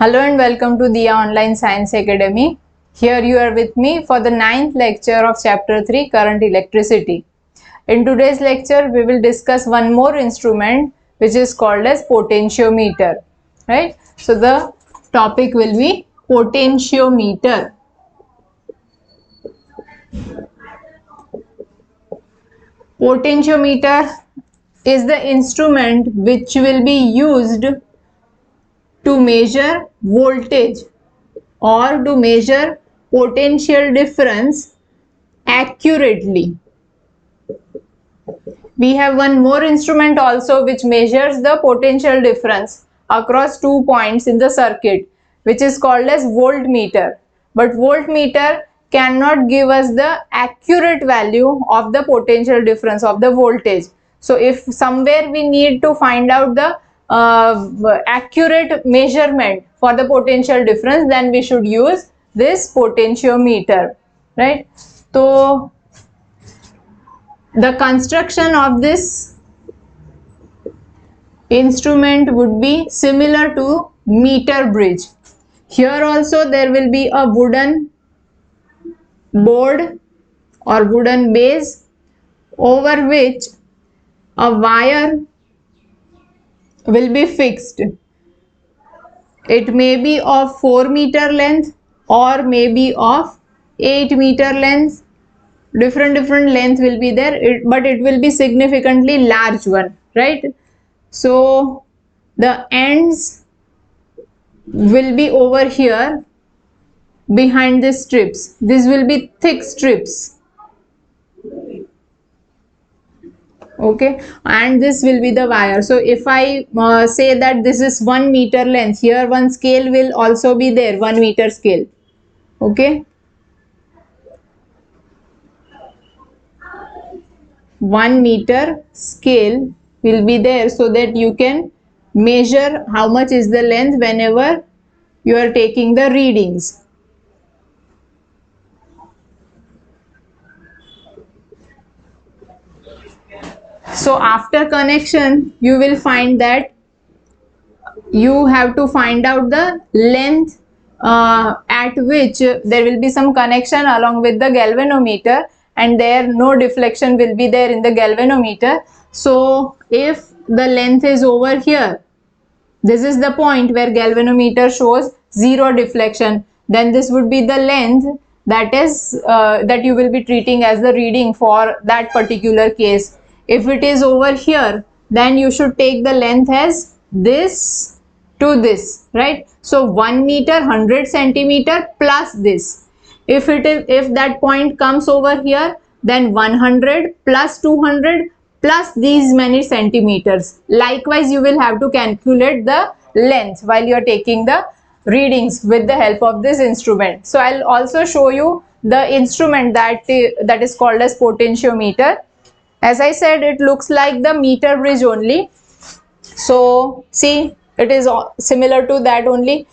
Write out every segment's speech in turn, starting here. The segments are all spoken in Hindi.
Hello and welcome to Diya Online Science Academy. Here you are with me for the 9th lecture of chapter 3 Current Electricity. In today's lecture we will discuss one more instrument which is called as potentiometer. Right? So the topic will be potentiometer. Potentiometer is the instrument which will be used to measure voltage or to measure potential difference accurately. We have one more instrument also which measures the potential difference across 2 points in the circuit, which is called as voltmeter. But voltmeter cannot give us the accurate value of the potential difference of the voltage. So if somewhere we need to find out the accurate measurement for the potential difference, then we should use this potentiometer, right? So the construction of this instrument would be similar to meter bridge. Here also there will be a wooden board or wooden base over which a wire will be fixed. It may be of 4 meter length or may be of 8 meter length. Different length will be there, but it will be significantly large one, right? So the ends will be over here behind the strips. These will be thick strips, okay, and this will be the wire. So if I say that this is 1 meter length, here one scale will also be there, 1 meter scale, okay. 1 meter scale will be there so that you can measure how much is the length whenever you are taking the readings. So after connection you will find that you have to find out the length at which there will be some connection along with the galvanometer, and there no deflection will be there in the galvanometer. So if the length is over here, this is the point where galvanometer shows 0 deflection, then this would be the length that is that you will be treating as the reading for that particular case. If it is over here, then you should take the length as this to this, right? So 1 meter 100 centimeter plus this. If that point comes over here, then 100 plus 200 plus these many centimeters. Likewise you will have to calculate the length while you are taking the readings with the help of this instrument. So I'll also show you the instrument that is called as potentiometer. As I said, it looks like the meter bridge only. So see, it is similar to that only.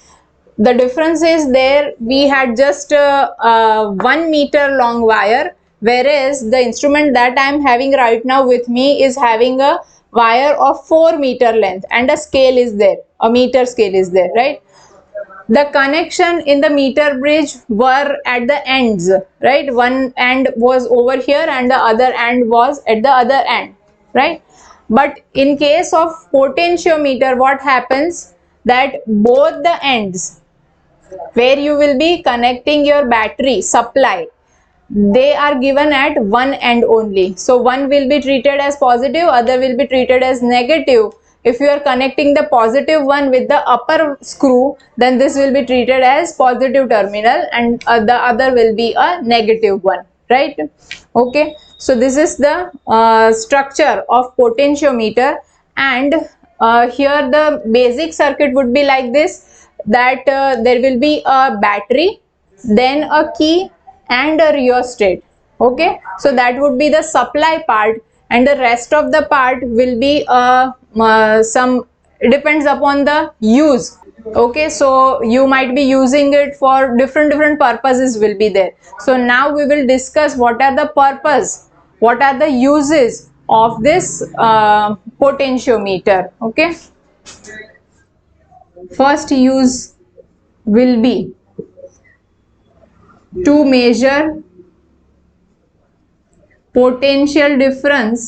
The difference is there we had just 1 meter long wire, whereas the instrument that I am having right now with me is having a wire of 4 meter length and a scale is there, a meter scale is there, right? The connection in the meter bridge were at the ends, right? One end was over here and the other end was at the other end, right? But in case of potentiometer, what happens that both the ends where you will be connecting your battery supply, they are given at one end only. So one will be treated as positive, other will be treated as negative. If you are connecting the positive one with the upper screw, then this will be treated as positive terminal and the other will be a negative one, right? Okay, so this is the structure of potentiometer, and here the basic circuit would be like this, that there will be a battery, then a key and a rheostat, okay. So that would be the supply part, and the rest of the part will be some depends upon the use, okay. So you might be using it for different purposes will be there. So now we will discuss what are the purpose, what are the uses of this potentiometer, okay. First use will be to measure potential difference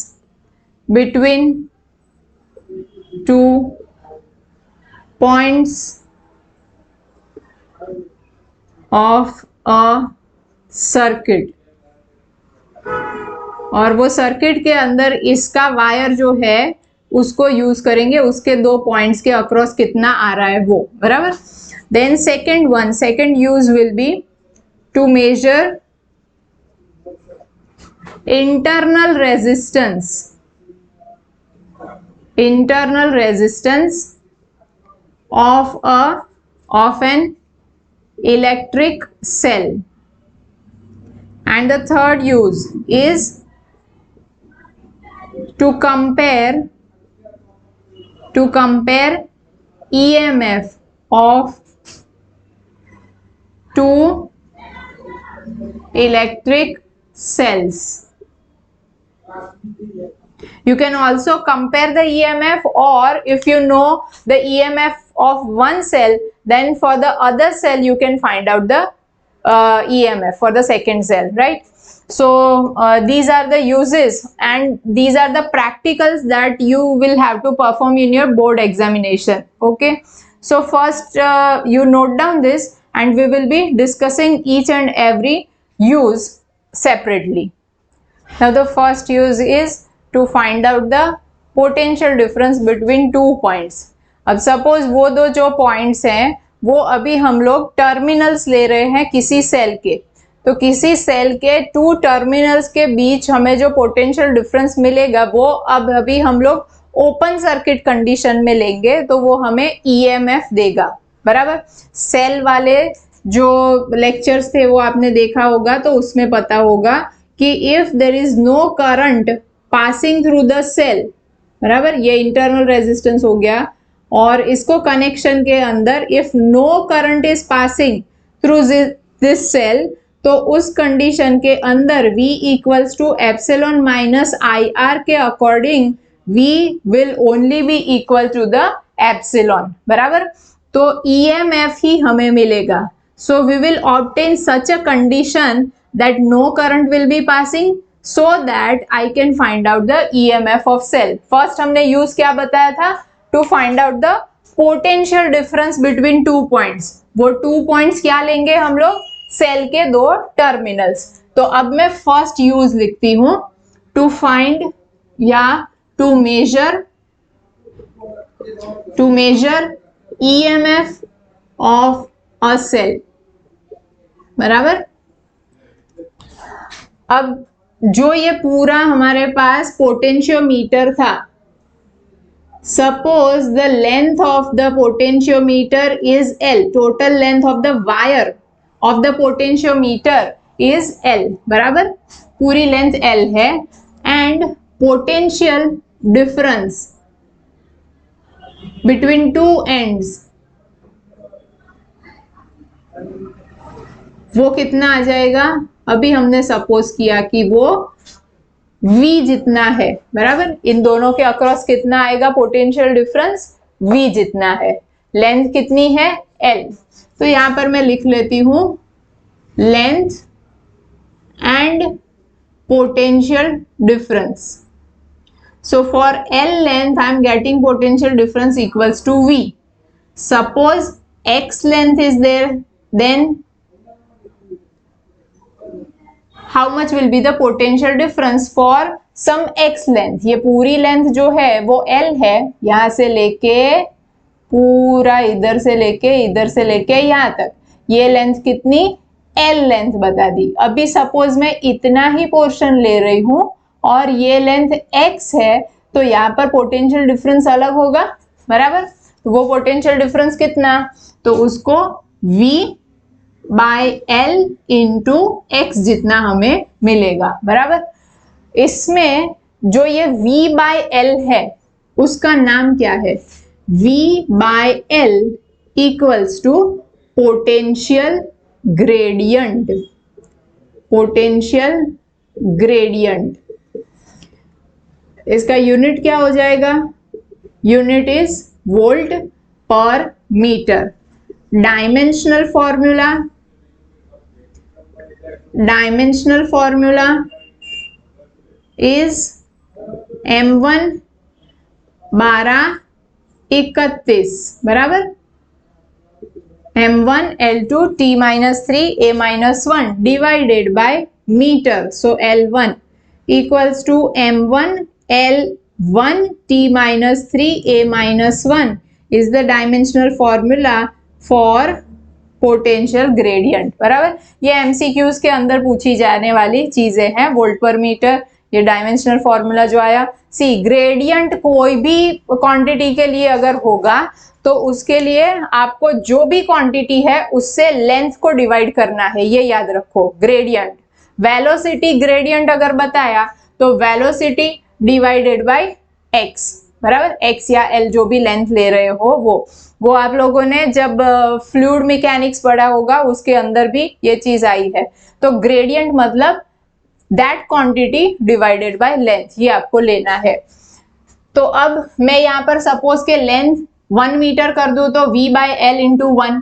between two points of a circuit, और वो सर्किट के अंदर इसका वायर जो है उसको यूज करेंगे, उसके दो पॉइंट्स के अक्रॉस कितना आ रहा है वो, बराबर। Then second use will be to measure internal resistance of an electric cell, and the third use is to compare EMF of two electric cells. You can also compare the EMF, or if you know the EMF of one cell, then for the other cell you can find out the EMF for the second cell, right? So these are the uses and these are the practicals that you will have to perform in your board examination. Okay, so first you note down this and we will be discussing each and every use separately. Now the first use is to find out the potential difference between two points. अब सपोज वो दो जो पॉइंट्स हैं वो अभी हम लोग टर्मिनल्स ले रहे हैं किसी सेल के, तो किसी सेल के टू टर्मिनल्स के बीच हमें जो पोटेंशियल डिफरेंस मिलेगा वो अब अभी हम लोग ओपन सर्किट कंडीशन में लेंगे, तो वो हमें EMF देगा, बराबर। सेल वाले जो लेक्चर्स थे वो आपने देखा होगा, तो उसमें पता होगा कि if there is no current passing through the cell, बराबर, ये इंटरनल रेजिस्टेंस हो गया, और इसको कनेक्शन के अंदर if no current is passing through this cell, तो उस कंडीशन के अंदर V equals to epsilon minus IR के according V will only be equal to the epsilon, बराबर। तो EMF ही हमें मिलेगा। So we will obtain such a condition that no current will be passing so that I can find out the EMF of cell. First हमने use क्या बताया था? To find out the potential difference between two points. वो two points क्या लेंगे हम लोग? सेल के दो टर्मिनल्स। तो अब मैं फर्स्ट यूज लिखती हूं, टू फाइंड या to measure EMF of a cell, बराबर। अब जो ये पूरा हमारे पास पोटेंशियोमीटर था, suppose the length of the potentiometer is L, total length of the wire of the potentiometer is L, बराबर, पूरी लेंथ L है, and potential difference between two ends वो कितना आ जाएगा? अभी हमने सपोज किया कि वो V जितना है, बराबर, इन दोनों के अक्रॉस कितना आएगा पोटेंशियल डिफरेंस? V जितना है। लेंथ कितनी है? L। तो यहां पर मैं लिख लेती हूं length and potential difference. So for L length I am getting potential difference equals to V। Suppose X length is there, then how much will be the potential difference for some X length? ये पूरी लेंथ जो है वो L है, यहां से लेके पूरा इधर से लेके यहां तक, ये लेंथ कितनी? L लेंथ बता दी। अभी सपोज मैं इतना ही पोर्शन ले रही हूं और ये लेंथ X है, तो यहाँ पर पोटेंशियल डिफरेंस अलग होगा, बराबर। तो वो पोटेंशियल डिफरेंस कितना? तो उसको V by L into X जितना हमें मिलेगा, बराबर। इसमें जो ये V बाय L है उसका नाम क्या है? V by L equals to potential gradient, potential gradient. इसका यूनिट क्या हो जाएगा? Unit is volt per metre. dimensional formula is m1 12 बराबर, m1 L2 T-3 A-1 divided by meter. So L1 equals to m1 L1 T-3 A-1 is the dimensional formula for potential gradient. बराबर, ये एमसीक्यूज के अंदर पूछी जाने वाली चीजें हैं। वोल्ट पर मीटर, ये डायमेंशनल फॉर्मूला जो आया। सी, ग्रेडियंट कोई भी क्वांटिटी के लिए अगर होगा तो उसके लिए आपको जो भी क्वांटिटी है उससे लेंथ को डिवाइड करना है, ये याद रखो। ग्रेडियंट, वेलोसिटी ग्रेडियंट अगर बताया तो वेलोसिटी डिवाइडेड बाय एक्स, बराबर, एक्स या एल जो भी लेंथ ले रहे हो वो आप लोगों ने जब फ्लूइड मैकेनिक्स पढ़ा होगा उसके अंदर भी ये चीज आई है। तो ग्रेडियंट मतलब that quantity divided by length, ये आपको लेना है। तो अब मैं यहाँ पर सपोज के लेंथ 1 मीटर कर दूं तो v by l into 1.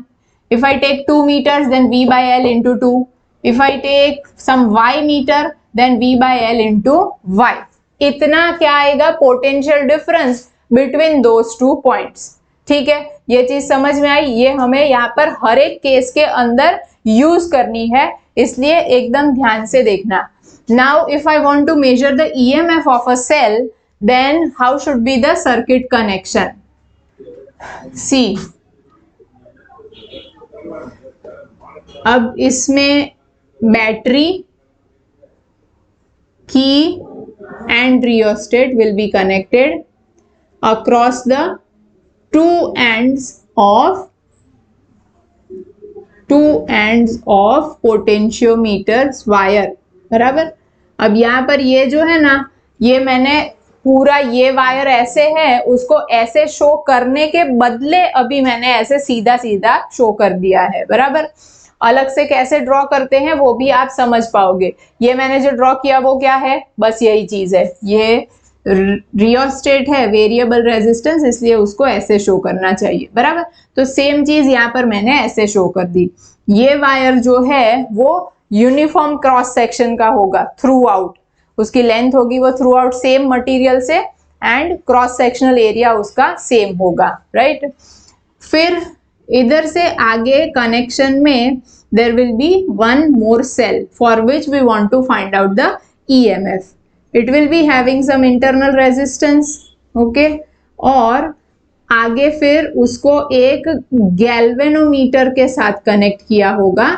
If I take 2 meters then v by l into 2. If I take some y meter then v by l into y. इतना क्या आएगा? Potential difference between those 2 points. ठीक है, ये चीज समझ में आई। ये हमें यहाँ पर हर एक केस के अंदर यूज करनी है, इसलिए एकदम ध्यान से देखना। Now if I want to measure the EMF of a cell then how should be the circuit connection? See, अब इसमें बैटरी की and rheostat will be connected across the two ends of potentiometers wire, बराबर। अब यहाँ पर ये जो है ना, ये मैंने पूरा ये वायर ऐसे है उसको ऐसे शो करने के बदले अभी मैंने ऐसे सीधा सीधा शो कर दिया है, बराबर। अलग से कैसे ड्रॉ करते हैं वो भी आप समझ पाओगे। ये मैंने जो ड्रॉ किया वो क्या है? बस यही चीज है, ये रियोस्टेट है, वेरिएबल रेजिस्टेंस, इसलिए उसको ऐसे शो करना चाहिए, बराबर। तो सेम चीज यहाँ पर मैंने ऐसे शो कर दी। ये वायर जो है वो यूनिफॉर्म क्रॉस सेक्शन का होगा थ्रू आउट, उसकी लेंथ होगी वो थ्रू आउट सेम मटीरियल से एंड क्रॉस सेक्शनल एरिया उसका सेम होगा, राइट। फिर इधर से आगे कनेक्शन में there will be one more cell for which we want to find out the EMF. It will be having some internal resistance, okay? और आगे फिर उसको एक गैल्वेनोमीटर के साथ कनेक्ट किया होगा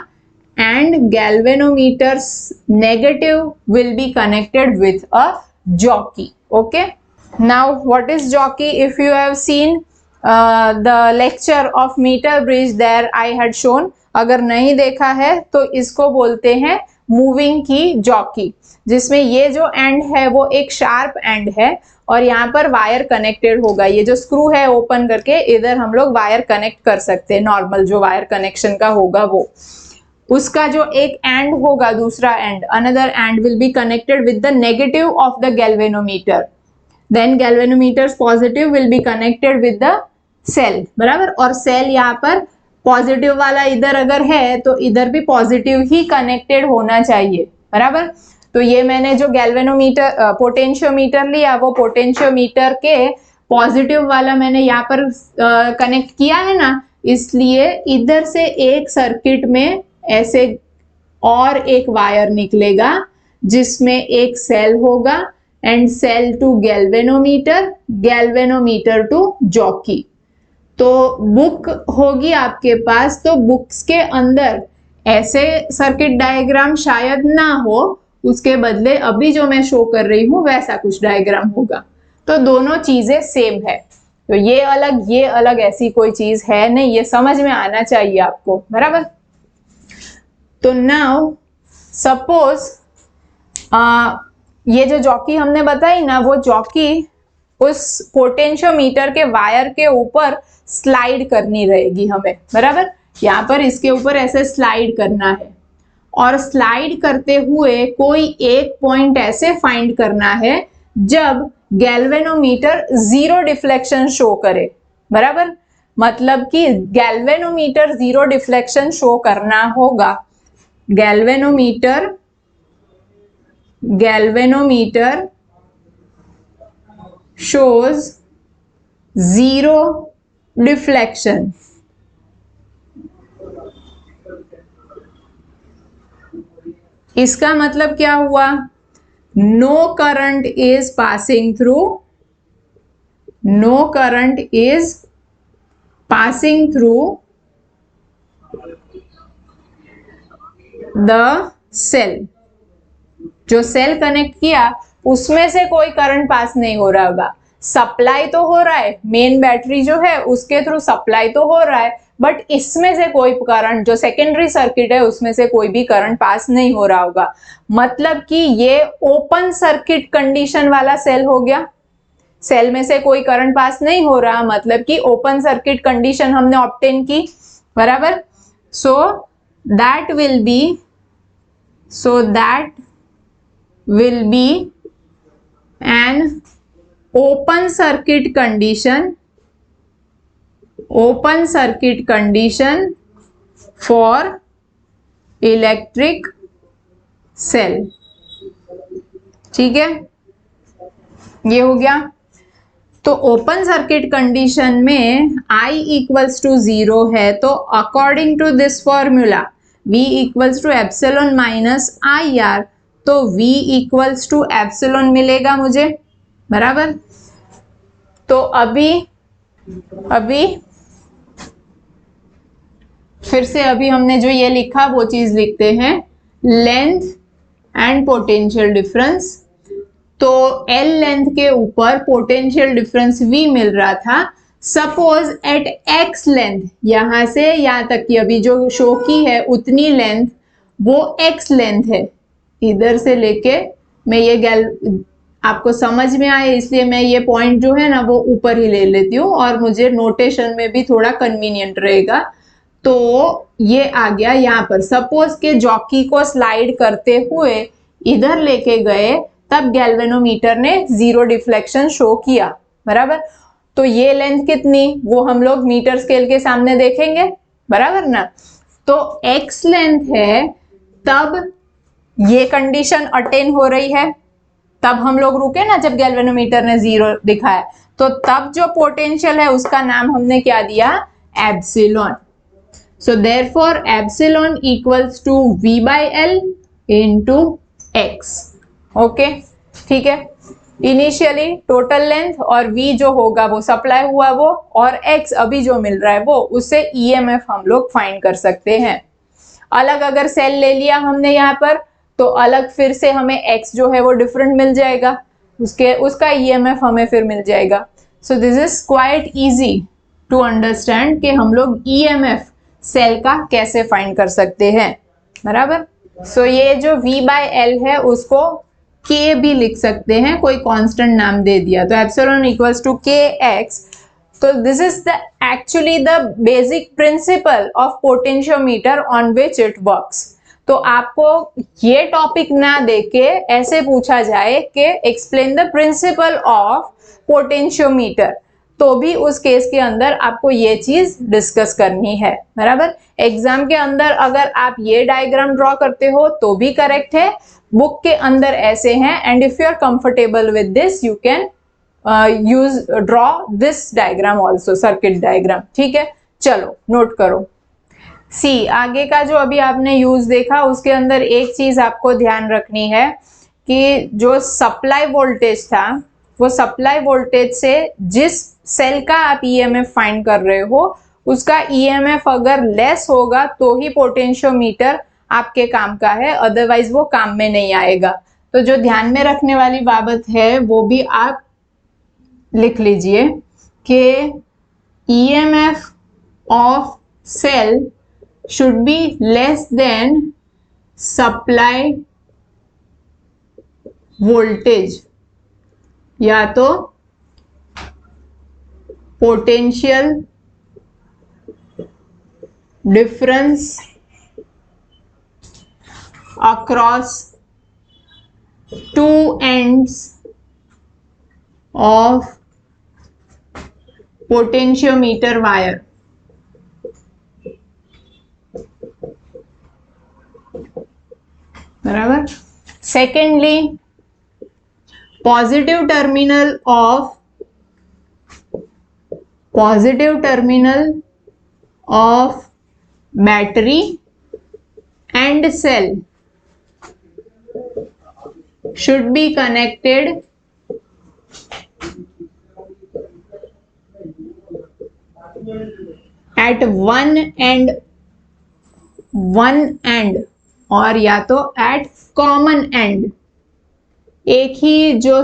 and galvanometer's negative will be connected with a jockey, okay? Now what is jockey? If you have seen the lecture of meter bridge there I had shown, अगर नहीं देखा है तो इसको बोलते हैं मूविंग की जॉकी, जिसमें ये जो एंड है वो एक शार्प एंड है और यहाँ पर वायर कनेक्टेड होगा। ये जो स्क्रू है ओपन करके इधर हम लोग वायर कनेक्ट कर सकते हैं, नॉर्मल जो वायर कनेक्शन का होगा वो। उसका जो एक एंड होगा, दूसरा end, another end will be connected with the negative of the galvanometer, then galvanometer's positive will be connected with the cell, बराबर। और सेल यहाँ पर पॉजिटिव वाला इधर अगर है तो इधर भी पॉजिटिव ही कनेक्टेड होना चाहिए, बराबर। तो ये मैंने जो गैल्वेनोमीटर पोटेंशियोमीटर लिया वो पोटेंशियोमीटर के पॉजिटिव वाला मैंने यहाँ पर कनेक्ट किया है ना, इसलिए इधर से एक सर्किट में ऐसे और एक वायर निकलेगा जिसमें एक सेल होगा and cell to galvanometer, galvanometer to jockey. तो बुक होगी आपके पास, तो बुक्स के अंदर ऐसे सर्किट डायग्राम शायद ना हो, उसके बदले अभी जो मैं शो कर रही हूं वैसा कुछ डायग्राम होगा। तो दोनों चीजें सेम है, तो ये अलग ऐसी कोई चीज है नहीं, ये समझ में आना चाहिए आपको, बराबर। तो नाउ सपोज ये जो जॉकी हमने बताई ना, वो जॉकी उस पोटेंशियोमीटर के वायर के ऊपर स्लाइड करनी रहेगी हमें, बराबर। यहाँ पर इसके ऊपर ऐसे स्लाइड करना है और स्लाइड करते हुए कोई एक पॉइंट ऐसे फाइंड करना है जब गैल्वेनोमीटर 0 डिफ्लेक्शन शो करे, बराबर। मतलब कि गैल्वेनोमीटर जीरो डिफ्लेक्शन शो करना होगा। Galvanometer shows zero deflection। इसका मतलब क्या हुआ? No current is passing through, no current is passing through the cell. जो सेल कनेक्ट किया उसमें से कोई करंट पास नहीं हो रहा होगा। सप्लाई तो हो रहा है, मेन बैटरी जो है उसके थ्रू सप्लाई तो हो रहा है, बट इसमें से कोई करंट, जो सेकेंडरी सर्किट है उसमें से कोई भी करंट पास नहीं हो रहा होगा। मतलब कि ये ओपन सर्किट कंडीशन वाला सेल हो गया। सेल में से कोई करंट पास नहीं हो रहा, मतलब कि ओपन सर्किट कंडीशन हमने ऑब्टेन की, बराबर। So that will be an open circuit condition for electric cell। ठीक है, ये हो गया। तो ओपन सर्किट कंडीशन में I इक्वल्स टू 0 है, तो according to this formula V equals to epsilon minus IR, तो V इक्वल्स टू एप्सिलॉन मिलेगा मुझे, बराबर। तो अभी फिर से अभी हमने जो ये लिखा वो चीज लिखते हैं, लेंथ एंड पोटेंशियल डिफरेंस। तो L लेंथ के ऊपर पोटेंशियल डिफरेंस V मिल रहा था। सपोज एट X लेंथ, यहां से यहां तक की अभी जो शो की है उतनी लेंथ, वो X लेंथ है। इधर से लेके मैं ये आपको समझ में आए इसलिए मैं ये पॉइंट जो है ना वो ऊपर ही ले लेती हूँ, और मुझे नोटेशन में भी थोड़ा कन्वीनियंट रहेगा। तो ये आ गया यहाँ पर। सपोज के जॉकी को स्लाइड करते हुए इधर लेके गए, तब गैल्वेनोमीटर ने जीरो डिफ्लेक्शन शो किया, बराबर। तो ये लेंथ कितनी, वो हम लोग मीटर स्केल के सामने देखेंगे, बराबर ना। तो X लेंथ है, तब ये कंडीशन अटेन हो रही है, तब हम लोग रुके ना जब गैल्वेनोमीटर ने जीरो दिखाया, तो तब जो पोटेंशियल है उसका नाम हमने क्या दिया, epsilon. So therefore epsilon equals to V by L into X। Okay, ठीक है। इनिशियली टोटल लेंथ और V जो होगा वो सप्लाई हुआ वो, और X अभी जो मिल रहा है वो, उससे EMF हम लोग फाइंड कर सकते हैं। अलग अगर सेल ले लिया हमने यहाँ पर, तो अलग फिर से हमें X जो है वो डिफरेंट मिल जाएगा, उसका EMF हमें फिर मिल जाएगा। So this is quite easy to understand कि हम लोग EMF सेल का कैसे फाइंड कर सकते हैं, बराबर। सो ये जो V by L है उसको K भी लिख सकते हैं, कोई कांस्टेंट नाम दे दिया, तो एप्सिलॉन इक्वल्स टू KX। तो this is the actually the basic principle of potentiometer on which it works. तो आपको ये टॉपिक ना देके ऐसे पूछा जाए कि explain the principle of potentiometer, तो भी उस केस के अंदर आपको ये चीज डिस्कस करनी है, बराबर। एग्जाम के अंदर अगर आप ये डायग्राम ड्रॉ करते हो तो भी करेक्ट है, बुक के अंदर ऐसे हैं, and if you are comfortable with this you can draw this diagram also, circuit diagram. ठीक है, चलो नोट करो। सी आगे का जो अभी आपने यूज देखा उसके अंदर एक चीज आपको ध्यान रखनी है कि जो सप्लाई वोल्टेज था, वो सप्लाई वोल्टेज से जिस सेल का आप EMF फाइंड कर रहे हो उसका EMF अगर लेस होगा तो ही पोटेंशियोमीटर आपके काम का है, अदरवाइज वो काम में नहीं आएगा। तो जो ध्यान में रखने वाली बात है वो भी आप लिख लीजिए कि EMF of cell should be less than supply voltage, या तो potential difference across two ends of potentiometer wire। बराबर। Secondly, positive terminal of battery and cell should be connected at one end और या तो at common end। एक ही जो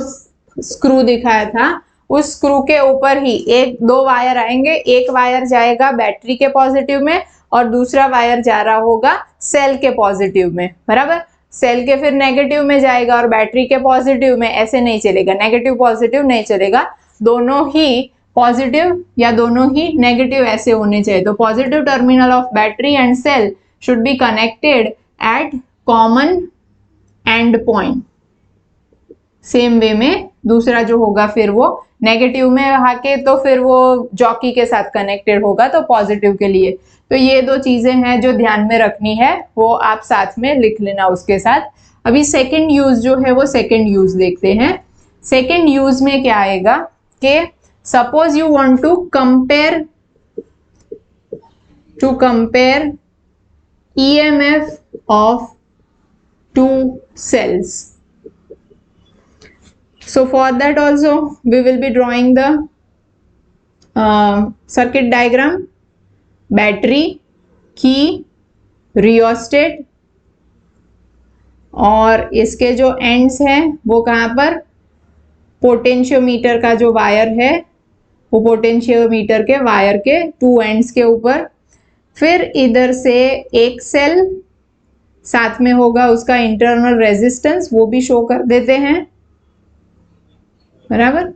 स्क्रू दिखाया था उस स्क्रू के ऊपर ही एक दो वायर आएंगे, एक वायर जाएगा बैटरी के पॉजिटिव में और दूसरा वायर जा रहा होगा सेल के पॉजिटिव में, बराबर। सेल के फिर नेगेटिव में जाएगा और बैटरी के पॉजिटिव में, ऐसे नहीं चलेगा, नेगेटिव पॉजिटिव नहीं चलेगा, दोनों ही पॉजिटिव या दोनों ही नेगेटिव ऐसे होने चाहिए। तो positive terminal of battery and cell should be connected at common end point. Same way में दूसरा जो होगा फिर वो नेगेटिव में आके तो फिर वो जॉकी के साथ कनेक्टेड होगा, तो पॉजिटिव के लिए। तो ये दो चीजें हैं जो ध्यान में रखनी है, वो आप साथ में लिख लेना उसके साथ। अभी सेकंड यूज जो है वो सेकंड यूज देखते हैं। सेकंड यूज में क्या आएगा कि suppose you want to compare EMF of two cells. So for that also we will be drawing the circuit diagram, battery, key, rheostat और इसके जो एंड्स हैं वो कहाँ पर, पोटेंशियोमीटर का जो वायर है वो पोटेंशियोमीटर के वायर के टू एंड्स के ऊपर। फिर इधर से एक सेल साथ में होगा उसका इंटरनल रेजिस्टेंस, वो भी शो कर देते हैं, बराबर।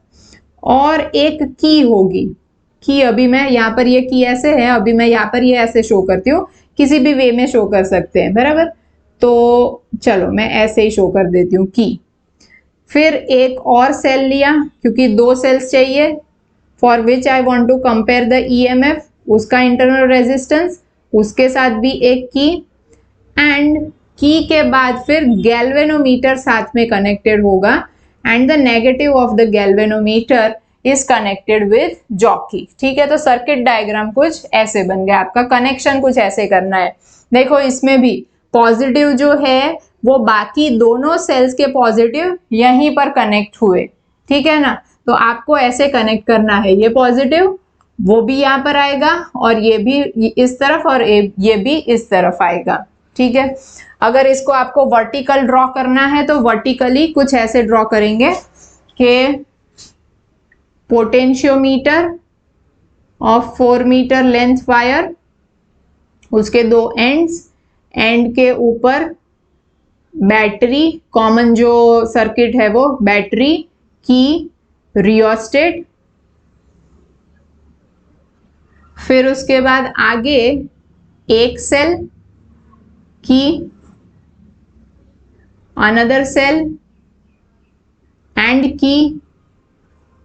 और एक की होगी, की अभी मैं यहाँ पर ये की ऐसे है, अभी मैं यहाँ पर ये ऐसे शो करती हूँ, किसी भी वे में शो कर सकते हैं, बराबर। तो चलो मैं ऐसे ही शो कर देती हूँ की। फिर एक और सेल लिया क्योंकि दो सेल्स चाहिए, for which I want to compare the EMF, उसका इंटरनल रेजिस्टेंस, उसके साथ भी एक की, एंड की के बाद फिर गैल्वेनोमीटर साथ में कनेक्टेड होगा and the negative of the galvanometer is connected with jockey. ठीक है, तो सर्किट डायग्राम कुछ ऐसे बन गया, आपका कनेक्शन कुछ ऐसे करना है। देखो इसमें भी पॉजिटिव जो है वो बाकी दोनों सेल्स के पॉजिटिव यहीं पर कनेक्ट हुए, ठीक है ना। तो आपको ऐसे कनेक्ट करना है, ये पॉजिटिव वो भी यहाँ पर आएगा और ये भी इस तरफ और ये भी इस तरफ आएगा, ठीक है। अगर इसको आपको वर्टिकल ड्रॉ करना है तो वर्टिकली कुछ ऐसे ड्रॉ करेंगे कि potentiometer of 4 meter length wire, उसके दो एंड्स, एंड के ऊपर बैटरी, कॉमन जो सर्किट है वो बैटरी, की, रियोस्टेट। फिर उसके बाद आगे एक सेल, की, अनदर सेल एंड की,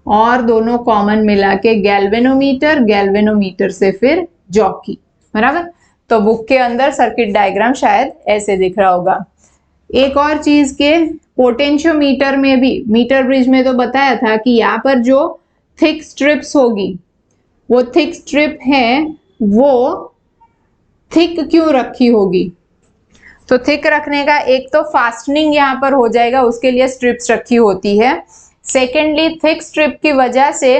और दोनों कॉमन मिला के गैल्वेनोमीटर, गैल्वेनोमीटर से फिर जॉकी, बराबर। तो बुक के अंदर सर्किट डायग्राम शायद ऐसे दिख रहा होगा। एक और चीज के पोटेंशियोमीटर में भी, मीटर ब्रिज में तो बताया था कि यहाँ पर जो थिक स्ट्रिप्स होगी, वो थिक स्ट्रिप है वो थिक क्यों रखी होगी, तो थिक रखने का एक तो फास्टनिंग यहाँ पर हो जाएगा, उसके लिए स्ट्रिप्स रखी होती है। सेकेंडली थिक स्ट्रिप की वजह से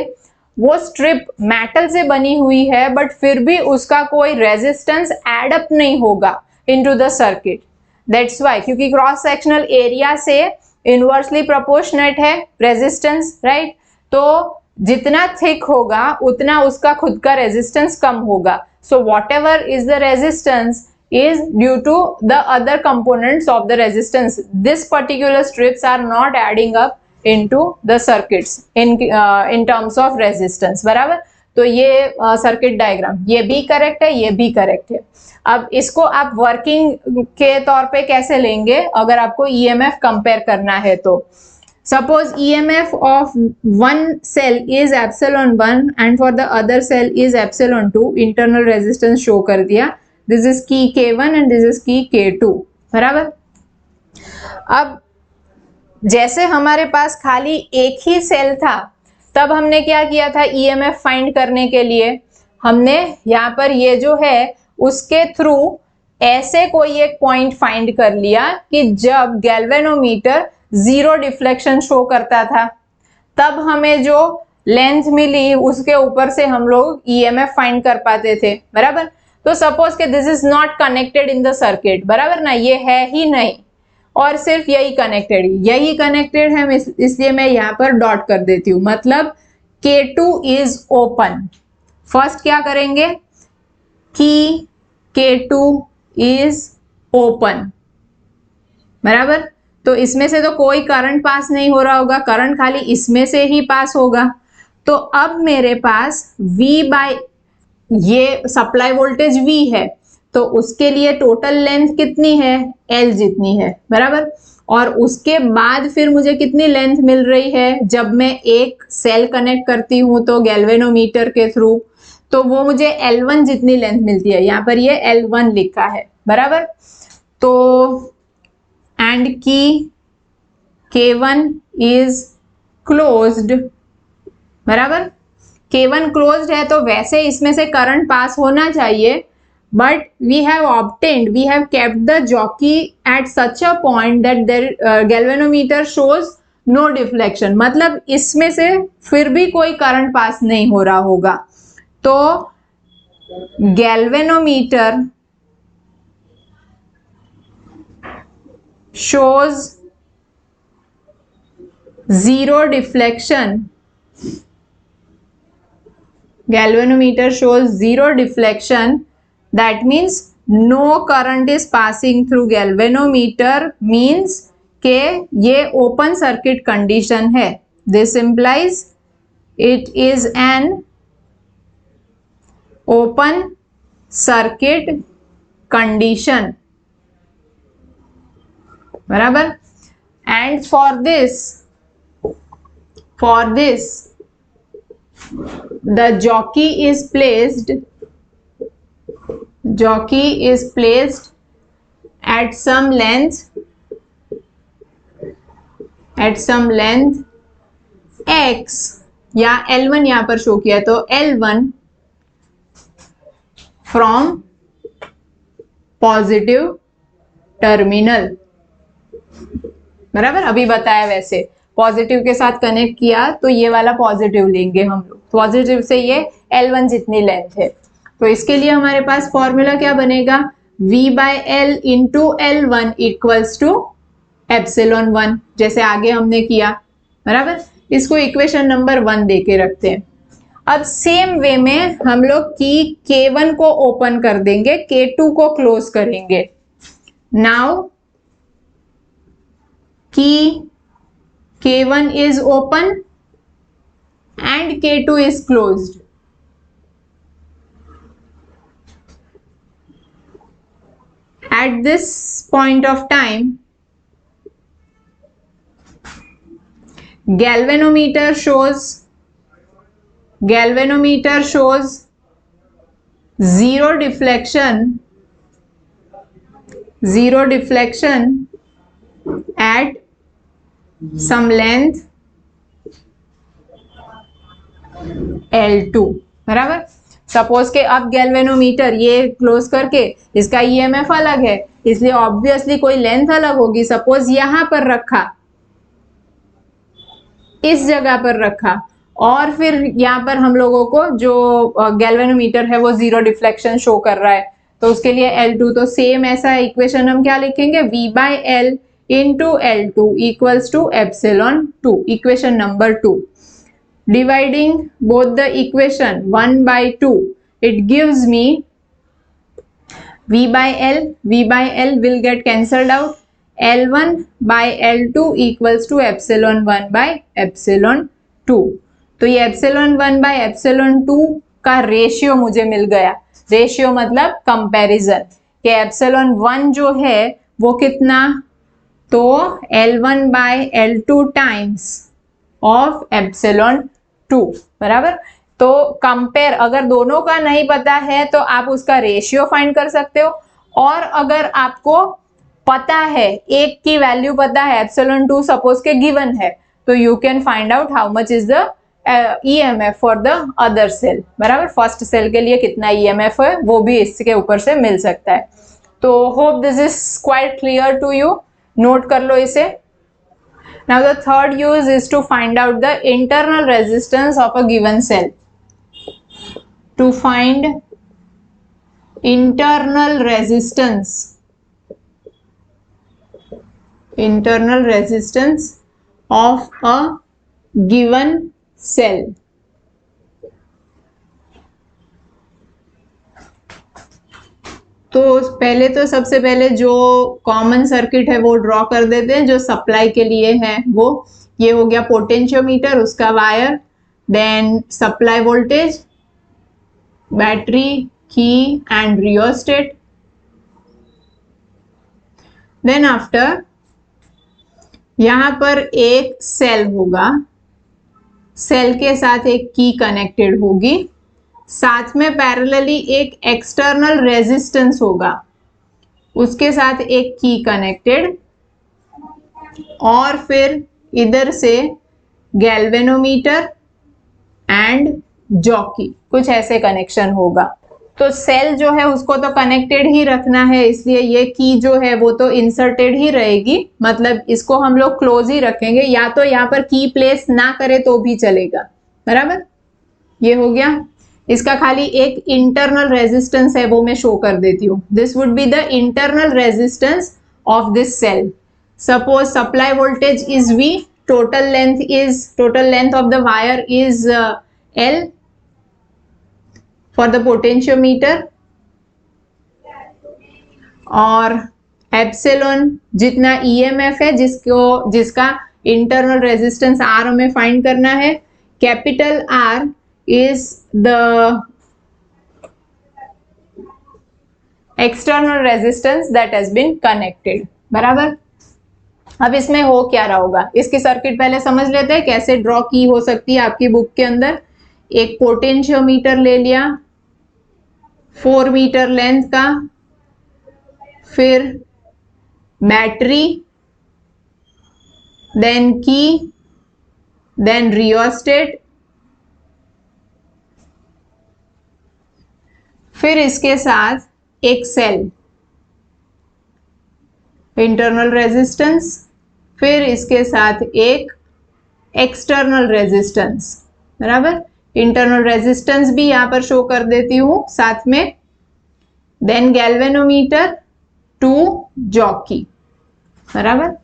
वो स्ट्रिप मेटल से बनी हुई है बट फिर भी उसका कोई रेजिस्टेंस एड अप नहीं होगा into the circuit, that's why, क्योंकि क्रॉस सेक्शनल एरिया से इनवर्सली प्रोपोर्शनेट है रेजिस्टेंस, राइट। तो जितना थिक होगा उतना उसका खुद का रेजिस्टेंस कम होगा। So what ever is the resistance is due to the other components of the resistance. This particular strips are not adding up into the circuits in terms of resistance, बराबर। तो ये सर्किट डायग्राम ये भी करेक्ट है, ये भी करेक्ट है। अब इसको आप वर्किंग के तौर पे कैसे लेंगे अगर आपको EMF कंपेयर करना है तो, suppose EMF of one cell is epsilon 1 and for the other cell is epsilon 2, internal resistance show कर दिया, दिस इज की K1 एंड दिस इज की K2, बराबर। अब जैसे हमारे पास खाली एक ही सेल था, तब हमने क्या किया था, ईएमएफ फाइंड करने के लिए हमने यहाँ पर ये जो है उसके थ्रू ऐसे कोई एक पॉइंट फाइंड कर लिया कि जब गैल्वेनोमीटर जीरो डिफ्लेक्शन शो करता था, तब हमें जो लेंथ मिली उसके ऊपर से हम लोग ईएमएफ फाइंड कर पाते थे, बराबर। तो सपोज के this is not connected in the circuit, बराबर ना, ये है ही नहीं और सिर्फ यही कनेक्टेड है, इसलिए मैं यहाँ पर डॉट कर देती हूँ। मतलब K2 इज ओपन। फर्स्ट क्या करेंगे कि K2 इज ओपन, बराबर। तो इसमें से तो कोई करंट पास नहीं हो रहा होगा, करंट खाली इसमें से ही पास होगा। तो अब मेरे पास V बाय ये सप्लाई वोल्टेज V है, तो उसके लिए टोटल लेंथ कितनी है, L जितनी है, बराबर। और उसके बाद फिर मुझे कितनी लेंथ मिल रही है, जब मैं एक सेल कनेक्ट करती हूं तो गैल्वेनोमीटर के थ्रू, तो वो मुझे L1 जितनी लेंथ मिलती है, यहाँ पर ये L1 लिखा है, बराबर। तो एंड की K1 इज क्लोज्ड, बराबर। K1 क्लोज्ड है तो वैसे इसमें से करंट पास होना चाहिए, but we have kept the jockey at such a point that their galvanometer shows no deflection, मतलब इसमें से फिर भी कोई करंट पास नहीं हो रहा होगा। तो galvanometer shows zero deflection, galvanometer shows zero deflection, that means no current is passing through galvanometer, means के ये ओपन सर्किट कंडीशन है। This implies it is an open circuit condition, बराबर। and for this the jockey is placed at some length x, या L1 यहां पर शो किया तो L1 फ्रॉम पॉजिटिव टर्मिनल, बराबर। अभी बताया वैसे पॉजिटिव के साथ कनेक्ट किया तो ये वाला पॉजिटिव लेंगे हम लोग, पॉजिटिव से ये L1 जितनी लेंथ है। तो इसके लिए हमारे पास फॉर्मूला क्या बनेगा, V by L into L1 equals to epsilon 1, जैसे आगे हमने किया, बराबर। इसको इक्वेशन नंबर 1 देके रखते हैं। अब सेम वे में हम लोग की K1 को ओपन कर देंगे, K2 को क्लोज करेंगे। नाउ की K1 is open and K2 is closed. At this point of time, galvanometer shows zero deflection at some length L2, बराबर। सपोज के अब गैल्वेनोमीटर ये क्लोज करके इसका ईएमएफ अलग है, इसलिए ऑब्वियसली कोई लेंथ अलग होगी। सपोज यहां पर रखा, इस जगह पर रखा, और फिर यहाँ पर हम लोगों को जो गैल्वेनोमीटर है वो जीरो डिफ्लेक्शन शो कर रहा है, तो उसके लिए L2, तो सेम ऐसा इक्वेशन हम क्या लिखेंगे, V by L into L2 equals to epsilon 2, equation number 2. Dividing both the equation 1 by 2, it gives me V by L will get cancelled out, L1 by L2 equals to epsilon 1 by epsilon 2. तो ये epsilon 1 by epsilon 2 का रेशियो मुझे मिल गया। रेशियो मतलब कंपैरिजन, कि epsilon 1 जो है वो कितना, तो L1 by L2 times of epsilon 2, बराबर। तो कंपेयर, अगर दोनों का नहीं पता है तो आप उसका रेशियो फाइंड कर सकते हो, और अगर आपको पता है, एक की वैल्यू पता है, एप्सिलॉन 2 सपोज के गिवन है, तो you can find out how much is the EMF for the other cell. बराबर, फर्स्ट सेल के लिए कितना ईएमएफ है वो भी इसके ऊपर से मिल सकता है। तो hope this is quite clear to you, note कर लो इसे। Now the third use is to find out the internal resistance of a given cell. To find internal resistance of a given cell. तो पहले तो सबसे पहले जो कॉमन सर्किट है वो ड्रॉ कर देते हैं, जो सप्लाई के लिए है वो। ये हो गया पोटेंशियोमीटर, उसका wire, then supply voltage, battery, की एंड रियोस्टेट। देन आफ्टर यहां पर एक सेल होगा, सेल के साथ एक की कनेक्टेड होगी, साथ में पैरेलली एक एक्सटर्नल रेजिस्टेंस होगा, उसके साथ एक की कनेक्टेड, और फिर इधर से गैल्वेनोमीटर एंड जॉकी, कुछ ऐसे कनेक्शन होगा। तो सेल जो है उसको तो कनेक्टेड ही रखना है, इसलिए ये की जो है वो तो इंसर्टेड ही रहेगी, मतलब इसको हम लोग क्लोज ही रखेंगे, या तो यहाँ पर की प्लेस ना करे तो भी चलेगा। बराबर, ये हो गया। इसका खाली एक इंटरनल रेजिस्टेंस है वो मैं शो कर देती हूँ। This would be the internal resistance of this cell. Suppose supply voltage is V, total length of the wire is L for the potentiometer, और एप्सिलॉन जितना EMF है जिसका इंटरनल रेजिस्टेंस R हमें फाइंड करना है। Capital R is the external resistance that has been connected। बराबर, अब इसमें हो क्या रहा होगा, इसकी सर्किट पहले समझ लेते हैं कैसे ड्रॉ की हो सकती है आपकी बुक के अंदर। एक पोटेंशियोमीटर ले लिया 4 मीटर लेंथ का, फिर बैटरी, देन की, देन रियोस्टेट, फिर इसके साथ एक सेल, इंटरनल रेजिस्टेंस, फिर इसके साथ एक एक्सटर्नल रेजिस्टेंस। बराबर, इंटरनल रेजिस्टेंस भी यहां पर शो कर देती हूं साथ में, देन गैल्वेनोमीटर टू जॉकी। बराबर,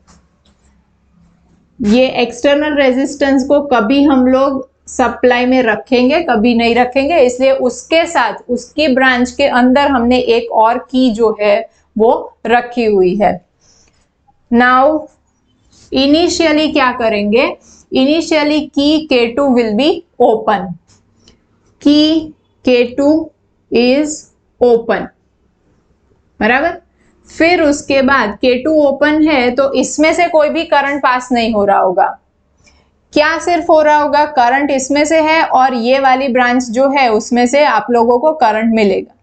ये एक्सटर्नल रेजिस्टेंस को कभी हम लोग सप्लाई में रखेंगे, कभी नहीं रखेंगे, इसलिए उसके साथ उसकी ब्रांच के अंदर हमने एक और की जो है वो रखी हुई है। नाउ इनिशियली क्या करेंगे, इनिशियली की K2 विल बी ओपन, की K2 इज ओपन। बराबर, फिर उसके बाद K2 ओपन है तो इसमें से कोई भी करंट पास नहीं हो रहा होगा। क्या सिर्फ हो रहा होगा, करंट इसमें से है और ये वाली ब्रांच जो है उसमें से आप लोगों को करंट मिलेगा।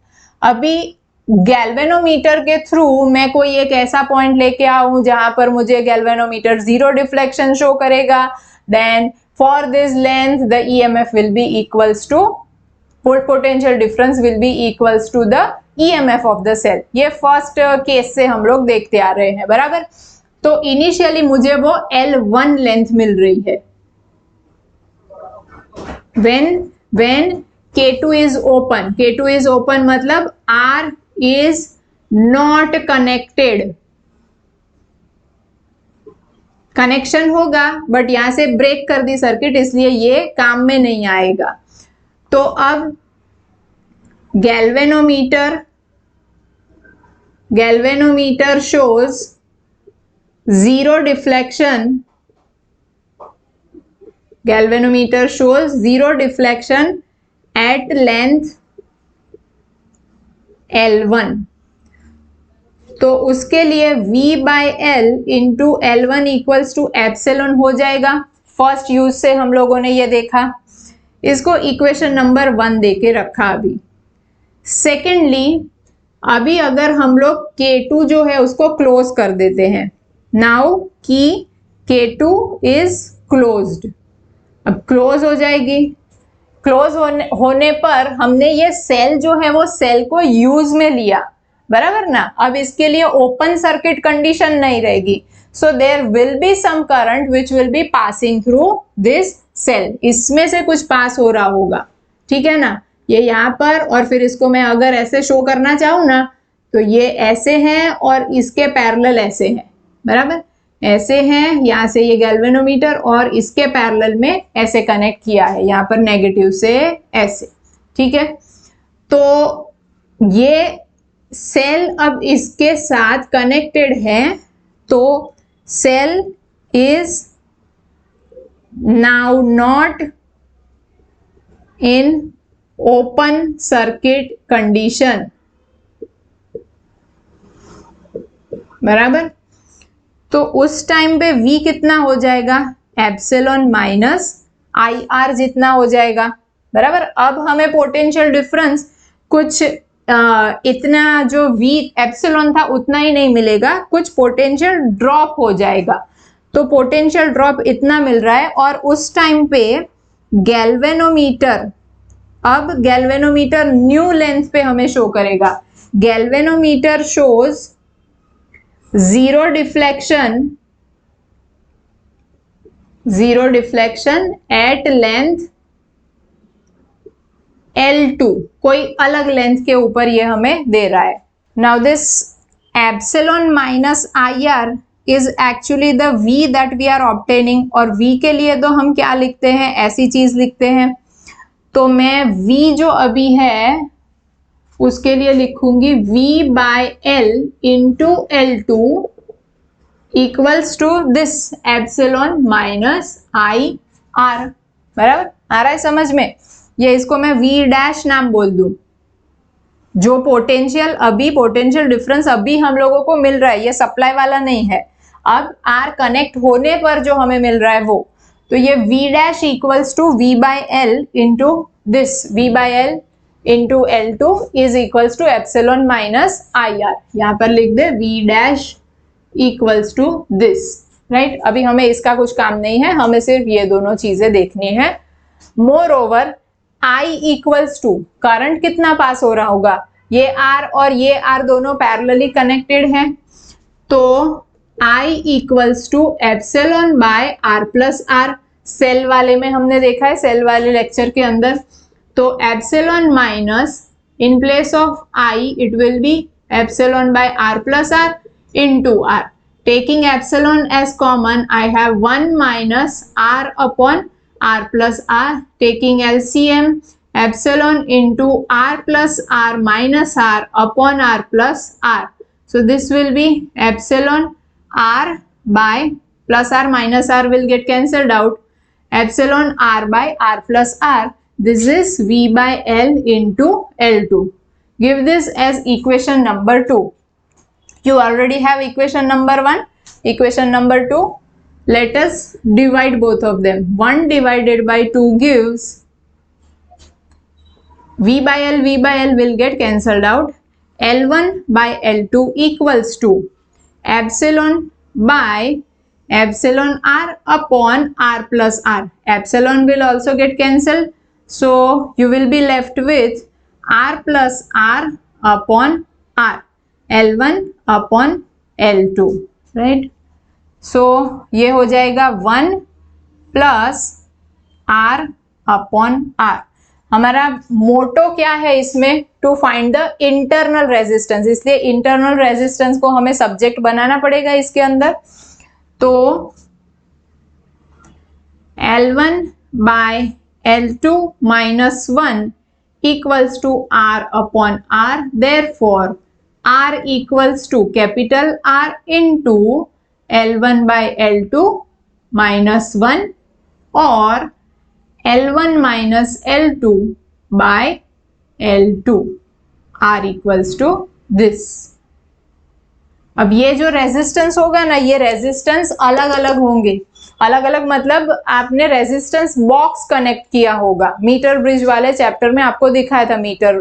अभी गैल्वेनोमीटर के थ्रू मैं कोई एक ऐसा पॉइंट लेके आऊं जहां पर मुझे गैल्वेनोमीटर 0 डिफ्लेक्शन शो करेगा, then for this length the EMF will be equals to, potential difference will be equals to the EMF of the cell. ये फर्स्ट केस से हम लोग देखते आ रहे हैं। बराबर, तो इनिशियली मुझे वो L1 लेंथ मिल रही है। when K2 is open मतलब R is not connected, connection होगा बट यहां से ब्रेक कर दी सर्किट, इसलिए ये काम में नहीं आएगा। तो अब galvanometer shows 0 deflection, galvanometer shows 0 deflection at length L1। तो उसके लिए V/L into L1 equals to epsilon हो जाएगा। फर्स्ट यूज से हम लोगों ने ये देखा, इसको इक्वेशन नंबर 1 देके रखा। अभी सेकेंडली अभी अगर हम लोग K2 जो है उसको क्लोज कर देते हैं, नाउ की K2 इज क्लोज्ड, अब क्लोज हो जाएगी। क्लोज होने पर हमने ये सेल जो है वो सेल को यूज में लिया, बराबर ना। अब इसके लिए ओपन सर्किट कंडीशन नहीं रहेगी, so there will be some current which will be passing through this cell, इसमें से कुछ पास हो रहा होगा, ठीक है ना। ये यहाँ पर, और फिर इसको मैं अगर ऐसे शो करना चाहूँ ना तो ये ऐसे है और इसके पैरेलल ऐसे है, बराबर ऐसे हैं। यहाँ से ये गैल्वेनोमीटर और इसके पैरेलल में ऐसे कनेक्ट किया है, यहाँ पर नेगेटिव से ऐसे, ठीक है। तो ये सेल अब इसके साथ कनेक्टेड है, तो cell is now not in open circuit condition, बराबर। तो उस टाइम पे V कितना हो जाएगा, एप्सिलॉन माइनस IR जितना हो जाएगा, बराबर। अब हमें पोटेंशियल डिफरेंस कुछ इतना जो V एप्सिलॉन था उतना ही नहीं मिलेगा, कुछ पोटेंशियल ड्रॉप हो जाएगा। तो पोटेंशियल ड्रॉप इतना मिल रहा है, और उस टाइम पे गैल्वेनोमीटर, अब गैल्वेनोमीटर न्यू लेंथ पे हमें शो करेगा। Galvanometer shows zero deflection at length L2, कोई अलग लेंथ के ऊपर ये हमें दे रहा है। Now this epsilon minus IR is actually the V that we are obtaining, और V के लिए तो हम क्या लिखते हैं, ऐसी चीज लिखते हैं। तो मैं V जो अभी है उसके लिए लिखूंगी V by L into L2 equals to this epsilon minus IR, बराबर आ रहा है समझ में। ये इसको मैं V डैश नाम बोल दूं। जो पोटेंशियल अभी, पोटेंशियल डिफरेंस अभी हम लोगों को मिल रहा है, ये सप्लाई वाला नहीं है, अब R कनेक्ट होने पर जो हमें मिल रहा है वो, तो ये V dash equals to V by L into this V by L into L2 is equals to epsilon minus IR। यहाँ पर लिख दे V dash equals to this, right. अभी हमें इसका कुछ काम नहीं है, हमें सिर्फ ये दोनों चीजें देखनी है। Moreover I equals to current कितना पास हो रहा होगा, ये R और ये R दोनों पैरेलली कनेक्टेड हैं, तो I equals to epsilon by R plus R। Cell वाले में हमने देखा है, सेल वाले लेक्चर के अंदर, तो epsilon minus in place of I it will be epsilon by R plus R into R. Taking epsilon as common, I have 1 minus R upon R plus R. Taking LCM, epsilon into R plus R minus R upon R plus R. So this will be epsilon R by plus R minus R will get cancelled out. Epsilon R by R plus R. This is V by L into L2. Give this as equation number 2. You already have equation number 1, equation number 2. Let us divide both of them. 1 divided by 2 gives V by L will get cancelled out. L1 by L2 equals to epsilon by epsilon R upon R plus R. Epsilon will also get cancelled. So you will be left with R plus R upon R. L1 upon L2, right? So ये हो जाएगा 1 plus R upon R। हमारा मोटो क्या है इसमें, to find the internal resistance, इसलिए इंटरनल रेजिस्टेंस को हमें सब्जेक्ट बनाना पड़ेगा इसके अंदर। तो L1 by L2 minus 1 equals to R upon R. Therefore R equals to capital R into L1 by L2 minus 1 or L1 minus L2 by L2. R equals to this. अब ये जो रेजिस्टेंस होगा ना, ये रेजिस्टेंस अलग अलग होंगे। अलग अलग मतलब आपने रेजिस्टेंस बॉक्स कनेक्ट किया होगा, मीटर ब्रिज वाले चैप्टर में आपको दिखाया था मीटर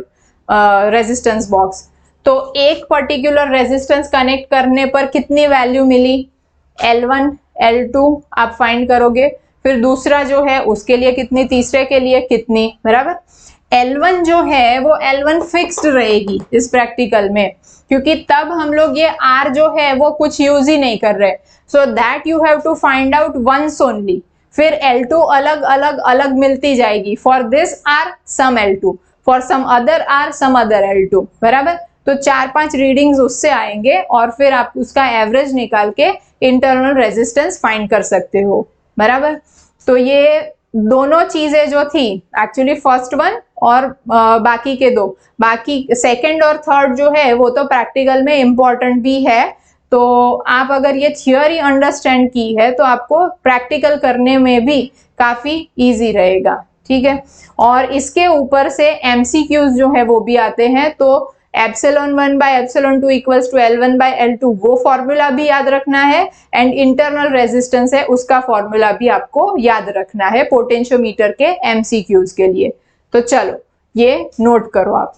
रेजिस्टेंस बॉक्स। तो एक पर्टिकुलर रेजिस्टेंस कनेक्ट करने पर कितनी वैल्यू मिली, L1 L2 आप फाइंड करोगे, फिर दूसरा जो है उसके लिए कितनी, तीसरे के लिए कितनी, बराबर। L1 जो है वो L1 फिक्स्ड रहेगी इस प्रैक्टिकल में, क्योंकि तब हम लोग ये R जो है वो कुछ यूज ही नहीं कर रहे, so that you have to find out once only. फिर L2 अलग अलग अलग मिलती जाएगी, for this R some L2, for some other R some other L2, बराबर। तो 4-5 रीडिंग्स उससे आएंगे और फिर आप उसका एवरेज निकाल के इंटरनल रेजिस्टेंस फाइंड कर सकते हो, बराबर। तो ये दोनों चीजें जो थी एक्चुअली फर्स्ट वन और बाकी के दो, बाकी सेकंड और थर्ड जो है वो तो प्रैक्टिकल में इंपॉर्टेंट भी है। तो आप अगर ये थियोरी अंडरस्टैंड की है तो आपको प्रैक्टिकल करने में भी काफी इजी रहेगा, ठीक है। और इसके ऊपर से एमसीक्यूज जो है वो भी आते हैं, तो ε1 by ε2 equals to L1 by L2 वो फॉर्मूला भी याद रखना है, एंड इंटरनल रेजिस्टेंस है उसका फॉर्मूला भी आपको याद रखना है पोटेंशियोमीटर के एमसीक्यूज के लिए। तो चलो ये नोट करो आप।